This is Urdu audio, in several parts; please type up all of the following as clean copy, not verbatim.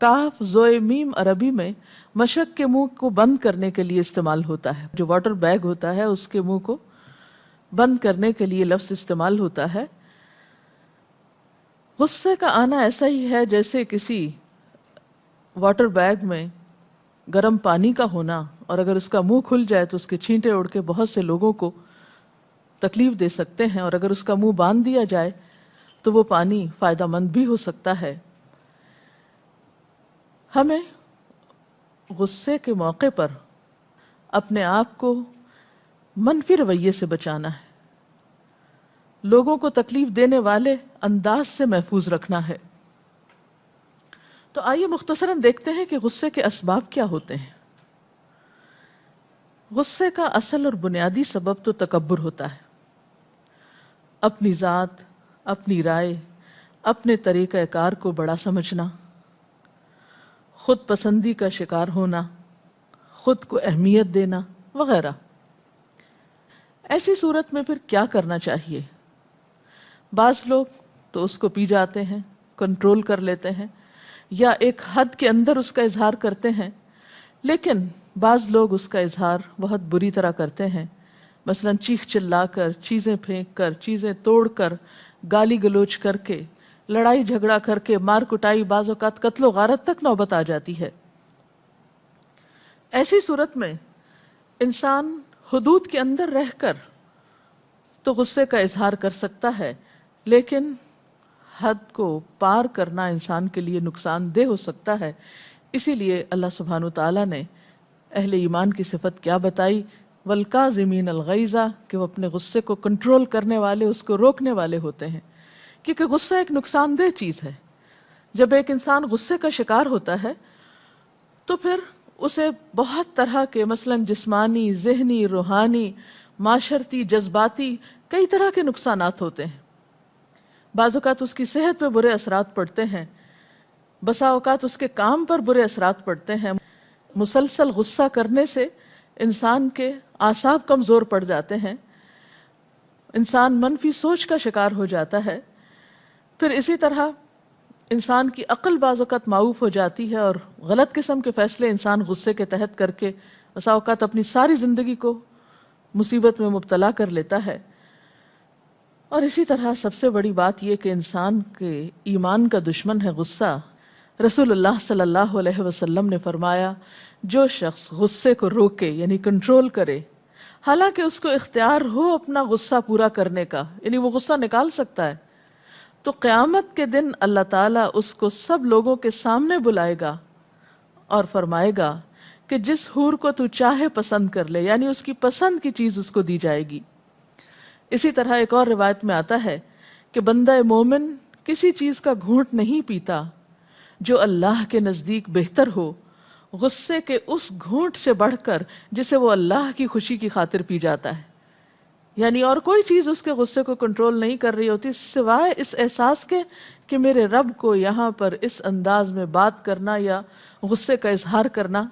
کاف زوئے میم عربی میں مشک کے منہ کو بند کرنے کے لیے استعمال ہوتا ہے. جو واٹر بیگ ہوتا ہے اس کے منہ کو بند کرنے کے لیے لفظ استعمال ہوتا ہے. غصے کا آنا ایسا ہی ہے جیسے کسی واٹر بیگ میں گرم پانی کا ہونا، اور اگر اس کا منہ کھل جائے تو اس کے چھینٹے اڑ کے بہت سے لوگوں کو تکلیف دے سکتے ہیں، اور اگر اس کا منہ باندھ دیا جائے تو وہ پانی فائدہ مند بھی ہو سکتا ہے. ہمیں غصے کے موقع پر اپنے آپ کو منفی رویے سے بچانا ہے، لوگوں کو تکلیف دینے والے انداز سے محفوظ رکھنا ہے. تو آئیے مختصراً دیکھتے ہیں کہ غصے کے اسباب کیا ہوتے ہیں. غصے کا اصل اور بنیادی سبب تو تکبر ہوتا ہے. اپنی ذات، اپنی رائے، اپنے طریقہ کار کو بڑا سمجھنا، خود پسندی کا شکار ہونا، خود کو اہمیت دینا وغیرہ. ایسی صورت میں پھر کیا کرنا چاہیے؟ بعض لوگ تو اس کو پی جاتے ہیں، کنٹرول کر لیتے ہیں، یا ایک حد کے اندر اس کا اظہار کرتے ہیں. لیکن بعض لوگ اس کا اظہار بہت بری طرح کرتے ہیں، مثلا چیخ چلا کر، چیزیں پھینک کر، چیزیں توڑ کر، گالی گلوچ کر کے، لڑائی جھگڑا کر کے، مار کٹائی، بعض اوقات قتل و غارت تک نوبت آ جاتی ہے. ایسی صورت میں انسان حدود کے اندر رہ کر تو غصے کا اظہار کر سکتا ہے، لیکن حد کو پار کرنا انسان کے لیے نقصان دہ ہو سکتا ہے. اسی لیے اللہ سبحانہ وتعالیٰ نے اہل ایمان کی صفت کیا بتائی؟ والکاظمین الغیظ، کہ وہ اپنے غصے کو کنٹرول کرنے والے، اس کو روکنے والے ہوتے ہیں. کیونکہ غصہ ایک نقصان دہ چیز ہے. جب ایک انسان غصے کا شکار ہوتا ہے تو پھر اسے بہت طرح کے، مثلا جسمانی، ذہنی، روحانی، معاشرتی، جذباتی، کئی طرح کے نقصانات ہوتے ہیں. بعض اوقات اس کی صحت پہ برے اثرات پڑتے ہیں، بسا اوقات اس کے کام پر برے اثرات پڑتے ہیں. مسلسل غصہ کرنے سے انسان کے اعصاب کمزور پڑ جاتے ہیں، انسان منفی سوچ کا شکار ہو جاتا ہے. پھر اسی طرح انسان کی عقل بعض اوقات معوف ہو جاتی ہے، اور غلط قسم کے فیصلے انسان غصے کے تحت کر کے بسا اوقات اپنی ساری زندگی کو مصیبت میں مبتلا کر لیتا ہے. اور اسی طرح سب سے بڑی بات یہ کہ انسان کے ایمان کا دشمن ہے غصہ. رسول اللہ صلی اللہ علیہ وسلم نے فرمایا، جو شخص غصے کو روکے یعنی کنٹرول کرے، حالانکہ اس کو اختیار ہو اپنا غصہ پورا کرنے کا، یعنی وہ غصہ نکال سکتا ہے، تو قیامت کے دن اللہ تعالیٰ اس کو سب لوگوں کے سامنے بلائے گا اور فرمائے گا کہ جس حور کو تو چاہے پسند کر لے، یعنی اس کی پسند کی چیز اس کو دی جائے گی. اسی طرح ایک اور روایت میں آتا ہے کہ بندہ مومن کسی چیز کا گھونٹ نہیں پیتا جو اللہ کے نزدیک بہتر ہو غصے کے اس گھونٹ سے بڑھ کر جسے وہ اللہ کی خوشی کی خاطر پی جاتا ہے. یعنی اور کوئی چیز اس کے غصے کو کنٹرول نہیں کر رہی ہوتی سوائے اس احساس کے کہ میرے رب کو یہاں پر اس انداز میں بات کرنا یا غصے کا اظہار کرنا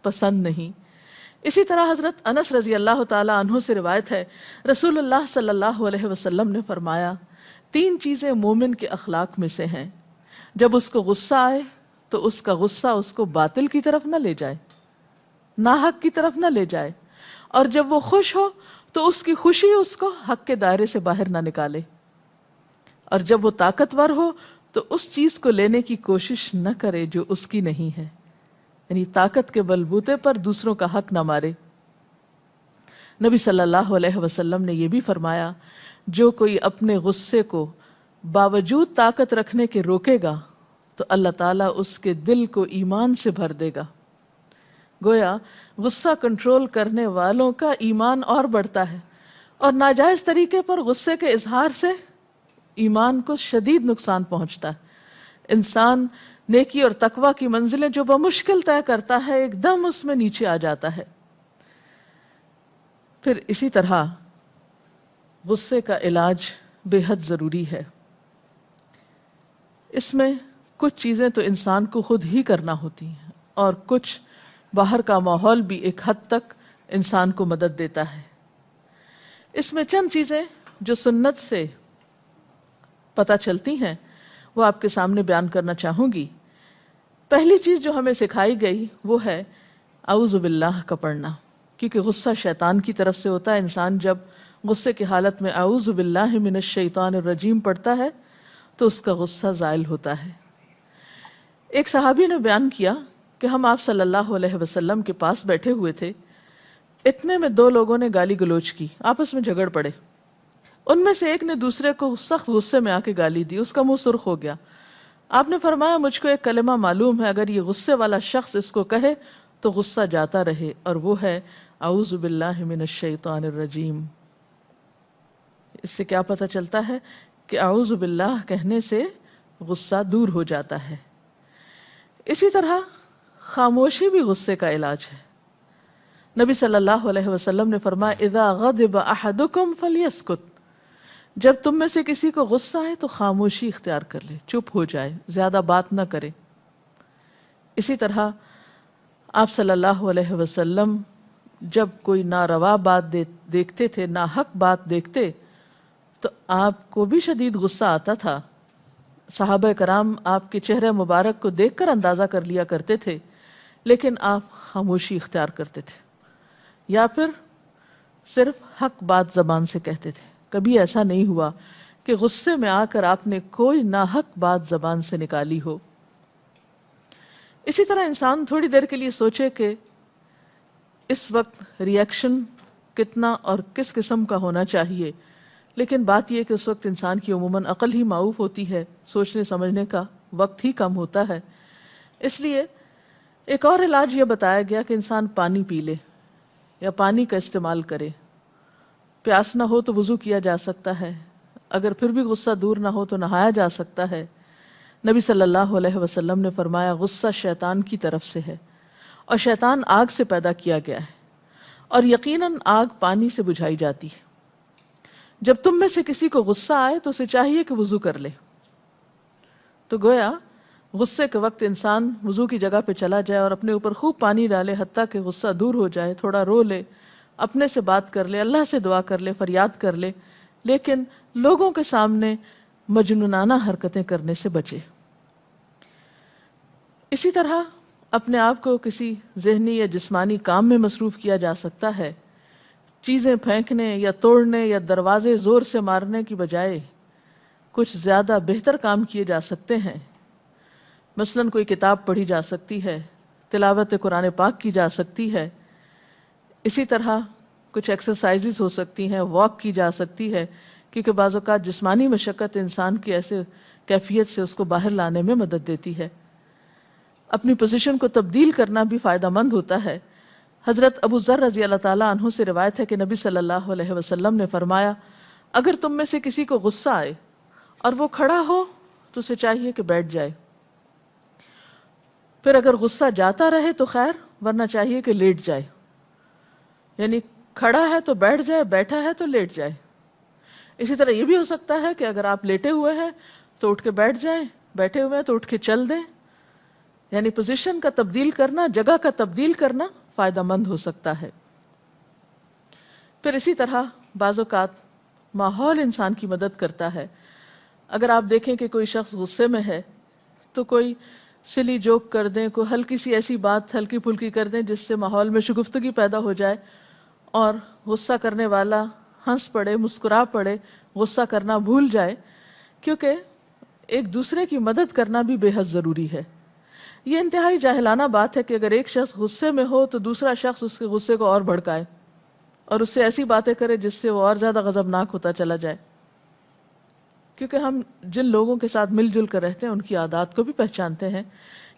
پسند نہیں. اسی طرح حضرت انس رضی اللہ تعالیٰ عنہ سے روایت ہے، رسول اللہ صلی اللہ علیہ وسلم نے فرمایا، 3 چیزیں مومن کے اخلاق میں سے ہیں، جب اس کو غصہ آئے تو اس کا غصہ اس کو باطل کی طرف نہ لے جائے، ناحق کی طرف نہ لے جائے، اور جب وہ خوش ہو تو اس کی خوشی اس کو حق کے دائرے سے باہر نہ نکالے، اور جب وہ طاقتور ہو تو اس چیز کو لینے کی کوشش نہ کرے جو اس کی نہیں ہے، یعنی طاقت کے بلبوتے پر دوسروں کا حق نہ مارے. نبی صلی اللہ علیہ وسلم نے یہ بھی فرمایا، جو کوئی اپنے غصے کو باوجود طاقت رکھنے کے روکے گا تو اللہ تعالیٰ اس کے دل کو ایمان سے بھر دے گا. گویا غصہ کنٹرول کرنے والوں کا ایمان اور بڑھتا ہے، اور ناجائز طریقے پر غصے کے اظہار سے ایمان کو شدید نقصان پہنچتا ہے. انسان نیکی اور تقوی کی منزلیں جو بمشکل طے کرتا ہے ایک دم اس میں نیچے آ جاتا ہے. پھر اسی طرح غصے کا علاج بے حد ضروری ہے. اس میں کچھ چیزیں تو انسان کو خود ہی کرنا ہوتی ہیں، اور کچھ باہر کا ماحول بھی ایک حد تک انسان کو مدد دیتا ہے. اس میں چند چیزیں جو سنت سے پتہ چلتی ہیں وہ آپ کے سامنے بیان کرنا چاہوں گی. پہلی چیز جو ہمیں سکھائی گئی وہ ہے اعوذ باللہ کا پڑھنا، کیونکہ غصہ شیطان کی طرف سے ہوتا ہے۔ انسان جب غصے کی حالت میں اعوذ باللہ من الشیطان الرجیم پڑھتا ہے تو اس کا غصہ زائل ہوتا ہے۔ ایک صحابی نے بیان کیا کہ ہم آپ صلی اللہ علیہ وسلم کے پاس بیٹھے ہوئے تھے، اتنے میں دو لوگوں نے گالی گلوچ کی، آپس میں جھگڑ پڑے۔ ان میں سے ایک نے دوسرے کو سخت غصے میں آ کے گالی دی، اس کا منہ سرخ ہو گیا۔ آپ نے فرمایا مجھ کو ایک کلمہ معلوم ہے، اگر یہ غصے والا شخص اس کو کہے تو غصہ جاتا رہے، اور وہ ہے اعوذ باللہ من الشیطان الرجیم۔ اس سے کیا پتہ چلتا ہے کہ اعوذ باللہ کہنے سے غصہ دور ہو جاتا ہے۔ اسی طرح خاموشی بھی غصے کا علاج ہے۔ نبی صلی اللہ علیہ وسلم نے فرمایا اذا غضب احدکم فلیسکت، جب تم میں سے کسی کو غصہ آئے تو خاموشی اختیار کر لے، چپ ہو جائے، زیادہ بات نہ کرے۔ اسی طرح آپ صلی اللہ علیہ وسلم جب کوئی ناروا بات دیکھتے تھے، ناحق بات دیکھتے تو آپ کو بھی شدید غصہ آتا تھا۔ صحابہ کرام آپ کے چہرے مبارک کو دیکھ کر اندازہ کر لیا کرتے تھے، لیکن آپ خاموشی اختیار کرتے تھے یا پھر صرف حق بات زبان سے کہتے تھے۔ کبھی ایسا نہیں ہوا کہ غصے میں آ کر آپ نے کوئی ناحق بات زبان سے نکالی ہو۔ اسی طرح انسان تھوڑی دیر کے لیے سوچے کہ اس وقت ری ایکشن کتنا اور کس قسم کا ہونا چاہیے، لیکن بات یہ کہ اس وقت انسان کی عموماً عقل ہی معاف ہوتی ہے، سوچنے سمجھنے کا وقت ہی کم ہوتا ہے۔ اس لیے ایک اور علاج یہ بتایا گیا کہ انسان پانی پی لے یا پانی کا استعمال کرے۔ پیاس نہ ہو تو وضو کیا جا سکتا ہے، اگر پھر بھی غصہ دور نہ ہو تو نہایا جا سکتا ہے۔ نبی صلی اللہ علیہ وسلم نے فرمایا غصہ شیطان کی طرف سے ہے، اور شیطان آگ سے پیدا کیا گیا ہے، اور یقیناً آگ پانی سے بجھائی جاتی ہے۔ جب تم میں سے کسی کو غصہ آئے تو اسے چاہیے کہ وضو کر لے۔ تو گویا غصے کے وقت انسان وضو کی جگہ پہ چلا جائے اور اپنے اوپر خوب پانی ڈالے حتیٰ کہ غصہ دور ہو جائے، تھوڑا رو لے، اپنے سے بات کر لے، اللہ سے دعا کر لے، فریاد کر لے، لیکن لوگوں کے سامنے مجنونانہ حرکتیں کرنے سے بچے۔ اسی طرح اپنے آپ کو کسی ذہنی یا جسمانی کام میں مصروف کیا جا سکتا ہے۔ چیزیں پھینکنے یا توڑنے یا دروازے زور سے مارنے کی بجائے کچھ زیادہ بہتر کام کیے جا سکتے ہیں۔ مثلاً کوئی کتاب پڑھی جا سکتی ہے، تلاوت قرآن پاک کی جا سکتی ہے، اسی طرح کچھ ایکسرسائزز ہو سکتی ہیں، واک کی جا سکتی ہے، کیونکہ بعض اوقات جسمانی مشقت انسان کی ایسے کیفیت سے اس کو باہر لانے میں مدد دیتی ہے۔ اپنی پوزیشن کو تبدیل کرنا بھی فائدہ مند ہوتا ہے۔ حضرت ابو ذر رضی اللہ تعالیٰ عنہ سے روایت ہے کہ نبی صلی اللہ علیہ وسلم نے فرمایا اگر تم میں سے کسی کو غصہ آئے اور وہ کھڑا ہو تو اسے چاہیے کہ بیٹھ جائے، پھر اگر غصہ جاتا رہے تو خیر، ورنہ چاہیے کہ لیٹ جائے۔ یعنی کھڑا ہے تو بیٹھ جائے، بیٹھا ہے تو لیٹ جائے۔ اسی طرح یہ بھی ہو سکتا ہے کہ اگر آپ لیٹے ہوئے ہیں تو اٹھ کے بیٹھ جائیں، بیٹھے ہوئے ہیں تو اٹھ کے چل دیں۔ یعنی پوزیشن کا تبدیل کرنا، جگہ کا تبدیل کرنا فائدہ مند ہو سکتا ہے۔ پھر اسی طرح بعض اوقات ماحول انسان کی مدد کرتا ہے۔ اگر آپ دیکھیں کہ کوئی شخص غصے میں ہے تو کوئی سلی جوک کر دیں، کوئی ہلکی سی ایسی بات ہلکی پھلکی کر دیں جس سے ماحول میں شگفتگی پیدا ہو جائے اور غصہ کرنے والا ہنس پڑے، مسکرا پڑے، غصہ کرنا بھول جائے، کیونکہ ایک دوسرے کی مدد کرنا بھی بے حد ضروری ہے۔ یہ انتہائی جاہلانہ بات ہے کہ اگر ایک شخص غصے میں ہو تو دوسرا شخص اس کے غصے کو اور بھڑکائے اور اس سے ایسی باتیں کرے جس سے وہ اور زیادہ غضبناک ہوتا چلا جائے، کیونکہ ہم جن لوگوں کے ساتھ مل جل کر رہتے ہیں ان کی عادات کو بھی پہچانتے ہیں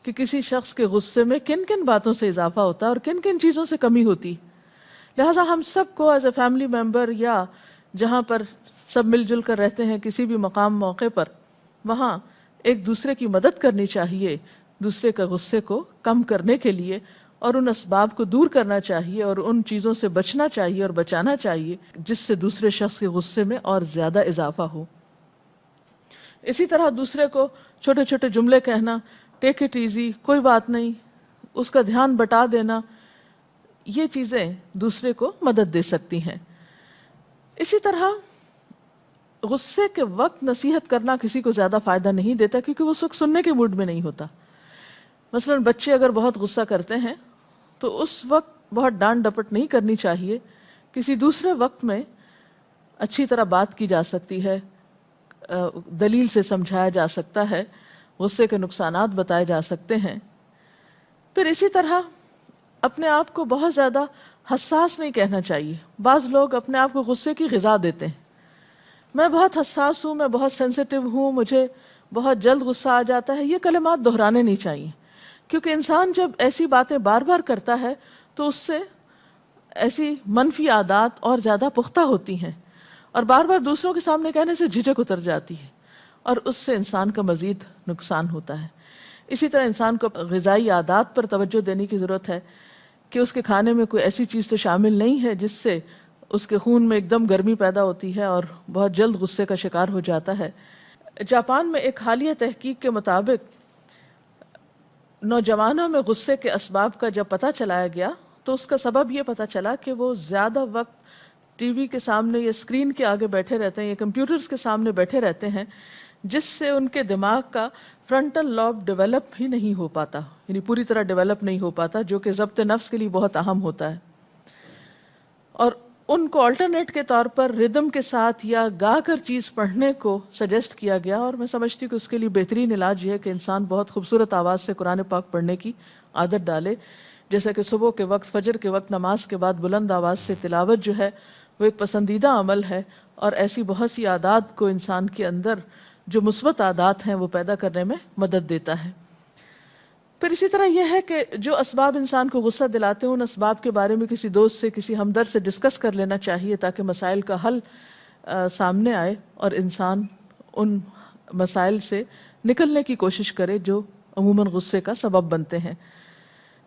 کہ کسی شخص کے غصے میں کن کن باتوں سے اضافہ ہوتا ہے اور کن کن چیزوں سے کمی ہوتی۔ لہٰذا ہم سب کو ایز اے فیملی ممبر یا جہاں پر سب مل جل کر رہتے ہیں کسی بھی مقام موقع پر، وہاں ایک دوسرے کی مدد کرنی چاہیے، دوسرے کا غصے کو کم کرنے کے لیے، اور ان اسباب کو دور کرنا چاہیے اور ان چیزوں سے بچنا چاہیے اور بچانا چاہیے جس سے دوسرے شخص کے غصے میں اور زیادہ اضافہ ہو۔ اسی طرح دوسرے کو چھوٹے چھوٹے جملے کہنا، ٹیک اٹ ایزی، کوئی بات نہیں، اس کا دھیان بٹا دینا، یہ چیزیں دوسرے کو مدد دے سکتی ہیں۔ اسی طرح غصے کے وقت نصیحت کرنا کسی کو زیادہ فائدہ نہیں دیتا کیونکہ وہ اس وقت سننے کے موڈ میں نہیں ہوتا۔ مثلاً بچے اگر بہت غصہ کرتے ہیں تو اس وقت بہت ڈانٹ ڈپٹ نہیں کرنی چاہیے، کسی دوسرے وقت میں اچھی طرح بات کی جا سکتی ہے، دلیل سے سمجھایا جا سکتا ہے، غصے کے نقصانات بتائے جا سکتے ہیں۔ پھر اسی طرح اپنے آپ کو بہت زیادہ حساس نہیں کہنا چاہیے۔ بعض لوگ اپنے آپ کو غصے کی غذا دیتے ہیں، میں بہت حساس ہوں، میں بہت سینسیٹیو ہوں، مجھے بہت جلد غصہ آ جاتا ہے۔ یہ کلمات دہرانے نہیں چاہیے، کیونکہ انسان جب ایسی باتیں بار بار کرتا ہے تو اس سے ایسی منفی عادات اور زیادہ پختہ ہوتی ہیں، اور بار بار دوسروں کے سامنے کہنے سے جھجک اتر جاتی ہے، اور اس سے انسان کا مزید نقصان ہوتا ہے۔ اسی طرح انسان کو غذائی عادات پر توجہ دینے کی ضرورت ہے کہ اس کے کھانے میں کوئی ایسی چیز تو شامل نہیں ہے جس سے اس کے خون میں ایک دم گرمی پیدا ہوتی ہے اور بہت جلد غصے کا شکار ہو جاتا ہے۔ جاپان میں ایک حالیہ تحقیق کے مطابق نوجوانوں میں غصے کے اسباب کا جب پتہ چلایا گیا تو اس کا سبب یہ پتہ چلا کہ وہ زیادہ وقت ٹی وی کے سامنے یا اسکرین کے آگے بیٹھے رہتے ہیں یا کمپیوٹرز کے سامنے بیٹھے رہتے ہیں، جس سے ان کے دماغ کا فرنٹل لوب ڈیولپ ہی نہیں ہو پاتا، یعنی پوری طرح ڈیولپ نہیں ہو پاتا، جو کہ ضبط نفس کے لیے بہت اہم ہوتا ہے۔ اور ان کو آلٹرنیٹ کے طور پر ردم کے ساتھ یا گا کر چیز پڑھنے کو سجیسٹ کیا گیا، اور میں سمجھتی ہوں کہ اس کے لیے بہترین علاج یہ ہے کہ انسان بہت خوبصورت آواز سے قرآن پاک پڑھنے کی عادت ڈالے، جیسا کہ صبح کے وقت، فجر کے وقت نماز کے بعد بلند آواز سے تلاوت جو ہے وہ ایک پسندیدہ عمل ہے، اور ایسی بہت سی عادات کو انسان کے اندر جو مثبت عادات ہیں وہ پیدا کرنے میں مدد دیتا ہے۔ پھر اسی طرح یہ ہے کہ جو اسباب انسان کو غصہ دلاتے ہیں ان اسباب کے بارے میں کسی دوست سے، کسی ہمدرد سے ڈسکس کر لینا چاہیے تاکہ مسائل کا حل سامنے آئے اور انسان ان مسائل سے نکلنے کی کوشش کرے جو عموماً غصے کا سبب بنتے ہیں۔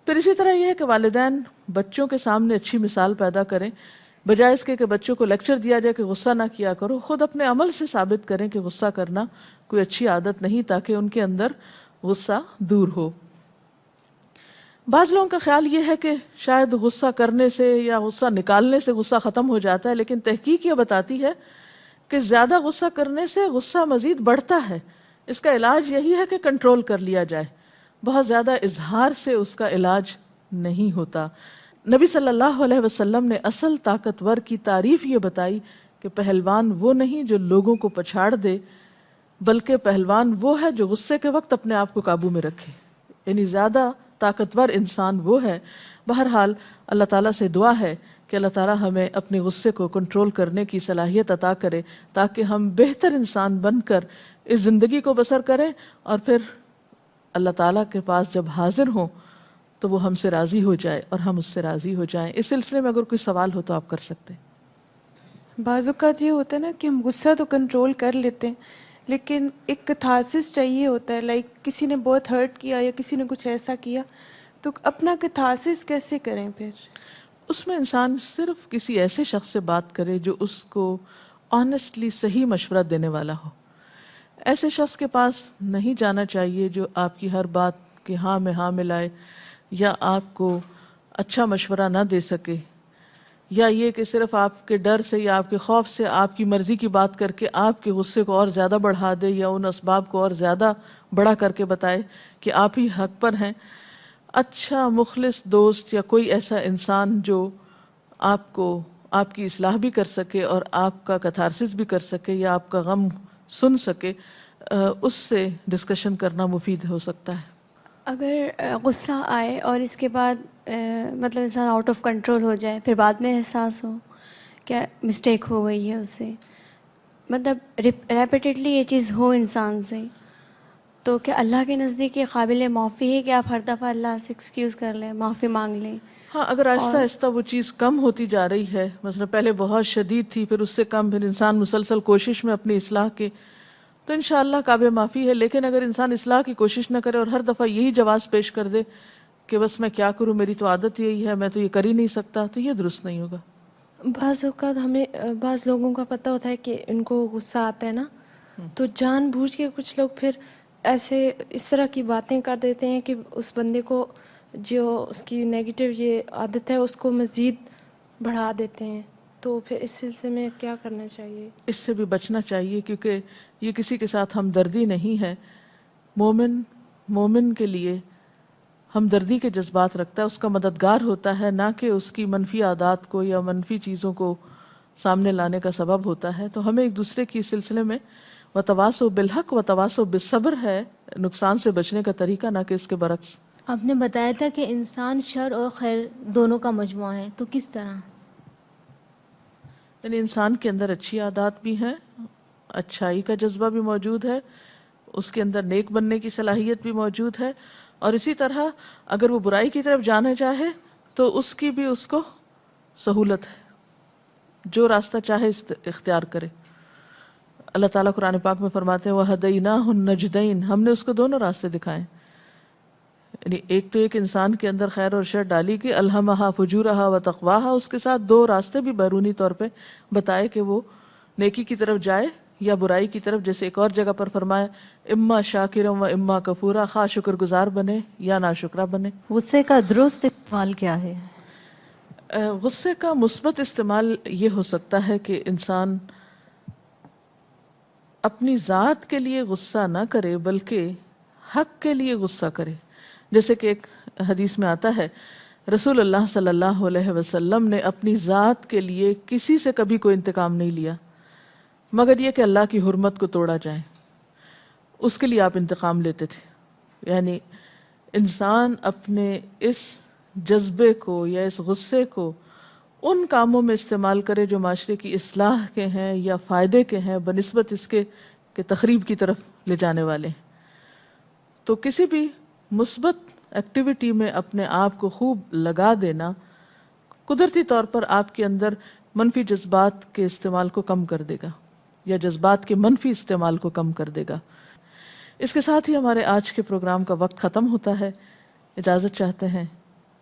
پھر اسی طرح یہ ہے کہ والدین بچوں کے سامنے اچھی مثال پیدا کریں، بجائے اس کے کہ بچوں کو لیکچر دیا جائے کہ غصہ نہ کیا کرو، خود اپنے عمل سے ثابت کریں کہ غصہ کرنا کوئی اچھی عادت نہیں، تاکہ ان کے اندر غصہ دور ہو۔ بعض لوگوں کا خیال یہ ہے کہ شاید غصہ کرنے سے یا غصہ نکالنے سے غصہ ختم ہو جاتا ہے، لیکن تحقیق یہ بتاتی ہے کہ زیادہ غصہ کرنے سے غصہ مزید بڑھتا ہے۔ اس کا علاج یہی ہے کہ کنٹرول کر لیا جائے، بہت زیادہ اظہار سے اس کا علاج نہیں ہوتا۔ نبی صلی اللہ علیہ وسلم نے اصل طاقتور کی تعریف یہ بتائی کہ پہلوان وہ نہیں جو لوگوں کو پچھاڑ دے، بلکہ پہلوان وہ ہے جو غصے کے وقت اپنے آپ کو قابو میں رکھے، یعنی زیادہ طاقتور انسان وہ ہے۔ بہرحال اللہ تعالیٰ سے دعا ہے کہ اللہ تعالیٰ ہمیں اپنے غصے کو کنٹرول کرنے کی صلاحیت عطا کرے، تاکہ ہم بہتر انسان بن کر اس زندگی کو بسر کریں، اور پھر اللہ تعالیٰ کے پاس جب حاضر ہوں تو وہ ہم سے راضی ہو جائے اور ہم اس سے راضی ہو جائیں۔ اس سلسلے میں اگر کوئی سوال ہو تو آپ کر سکتے ہیں۔ بعض اوقات یہ ہوتا ہے نا کہ ہم غصہ تو کنٹرول کر لیتے ہیں، لیکن ایک کتھارسس چاہیے ہوتا ہے، لائک کسی نے بہت ہرٹ کیا یا کسی نے کچھ ایسا کیا، تو اپنا کتھارسس کیسے کریں پھر؟ اس میں انسان صرف کسی ایسے شخص سے بات کرے جو اس کو آنیسٹلی صحیح مشورہ دینے والا ہو۔ ایسے شخص کے پاس نہیں جانا چاہیے جو آپ کی ہر بات کے ہاں میں ہاں ملائے، یا آپ کو اچھا مشورہ نہ دے سکے، یا یہ کہ صرف آپ کے ڈر سے یا آپ کے خوف سے آپ کی مرضی کی بات کر کے آپ کے غصے کو اور زیادہ بڑھا دے، یا ان اسباب کو اور زیادہ بڑا کر کے بتائے کہ آپ ہی حق پر ہیں۔ اچھا مخلص دوست یا کوئی ایسا انسان جو آپ کو آپ کی اصلاح بھی کر سکے اور آپ کا کتھارسس بھی کر سکے یا آپ کا غم سن سکے، اس سے ڈسکشن کرنا مفید ہو سکتا ہے۔ اگر غصہ آئے اور اس کے بعد مطلب انسان آؤٹ آف کنٹرول ہو جائے، پھر بعد میں احساس ہو کہ مسٹیک ہو گئی ہے اس سے، مطلب ریپیٹیڈلی یہ چیز ہو انسان سے، تو کیا اللہ کے نزدیک یہ قابل معافی ہے کہ آپ ہر دفعہ اللہ سے ایکسکیوز کر لیں، معافی مانگ لیں؟ ہاں، اگر آہستہ آہستہ وہ چیز کم ہوتی جا رہی ہے، مثلا پہلے بہت شدید تھی، پھر اس سے کم، پھر انسان مسلسل کوشش میں اپنی اصلاح کے، تو انشاءاللہ قابل معافی ہے۔ لیکن اگر انسان اصلاح کی کوشش نہ کرے اور ہر دفعہ یہی جواز پیش کر دے کہ بس میں کیا کروں، میری تو عادت یہی ہے، میں تو یہ کر ہی نہیں سکتا، تو یہ درست نہیں ہوگا۔ بعض اوقات ہمیں بعض لوگوں کا پتہ ہوتا ہے کہ ان کو غصہ آتا ہے نا، تو جان بوجھ کے کچھ لوگ پھر ایسے اس طرح کی باتیں کر دیتے ہیں کہ اس بندے کو جو اس کی نیگیٹو یہ عادت ہے اس کو مزید بڑھا دیتے ہیں، تو پھر اس سلسلے میں کیا کرنا چاہیے؟ اس سے بھی بچنا چاہیے، کیونکہ یہ کسی کے ساتھ ہمدردی نہیں ہے۔ مومن کے لیے ہمدردی کے جذبات رکھتا ہے، اس کا مددگار ہوتا ہے، نہ کہ اس کی منفی عادات کو یا منفی چیزوں کو سامنے لانے کا سبب ہوتا ہے. تو ہمیں ایک دوسرے کی سلسلے میں وتواصوا بالحق وتواصوا بالصبر ہے نقصان سے بچنے کا طریقہ، نہ کہ اس کے برعکس. آپ نے بتایا تھا کہ انسان شر اور خیر دونوں کا مجموعہ ہے، تو کس طرح؟ یعنی انسان کے اندر اچھی عادات بھی ہیں، اچھائی کا جذبہ بھی موجود ہے، اس کے اندر نیک بننے کی صلاحیت بھی موجود ہے، اور اسی طرح اگر وہ برائی کی طرف جانا چاہے تو اس کی بھی اس کو سہولت ہے، جو راستہ چاہے اختیار کرے. اللہ تعالیٰ قرآن پاک میں فرماتے ہیں وَهَدَيْنَاهُ النَّجْدَيْنِ، ہم نے اس کو دونوں راستے دکھائے. یعنی ایک تو ایک انسان کے اندر خیر اور شر ڈالی کہ الہمہا فجورہا و تقواہا، اس کے ساتھ دو راستے بھی بیرونی طور پہ بتائے کہ وہ نیکی کی طرف جائے یا برائی کی طرف. جیسے ایک اور جگہ پر فرمایا اما شاکرم و اما کفورا، خواہ شکر گزار بنے یا ناشکرہ بنے. غصے کا درست استعمال کیا ہے؟ غصے کا مثبت استعمال یہ ہو سکتا ہے کہ انسان اپنی ذات کے لیے غصہ نہ کرے بلکہ حق کے لیے غصہ کرے. جیسے کہ ایک حدیث میں آتا ہے رسول اللہ صلی اللہ علیہ وسلم نے اپنی ذات کے لیے کسی سے کبھی کوئی انتقام نہیں لیا مگر یہ کہ اللہ کی حرمت کو توڑا جائے، اس کے لیے آپ انتقام لیتے تھے. یعنی انسان اپنے اس جذبے کو یا اس غصے کو ان کاموں میں استعمال کرے جو معاشرے کی اصلاح کے ہیں یا فائدے کے ہیں بنسبت اس کے کہ تخریب کی طرف لے جانے والے ہیں. تو کسی بھی مثبت ایکٹیویٹی میں اپنے آپ کو خوب لگا دینا قدرتی طور پر آپ کے اندر منفی جذبات کے استعمال کو کم کر دے گا یا جذبات کے منفی استعمال کو کم کر دے گا. اس کے ساتھ ہی ہمارے آج کے پروگرام کا وقت ختم ہوتا ہے. اجازت چاہتے ہیں.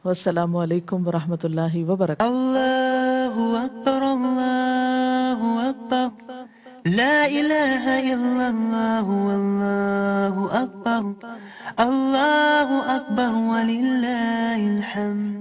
والسلام علیکم ورحمۃ اللہ وبرکاتہ. اللہ اکبر اللہ اکبر لا الہ الا اللہ واللہ اکبر اللہ اکبر وللہ الحمد.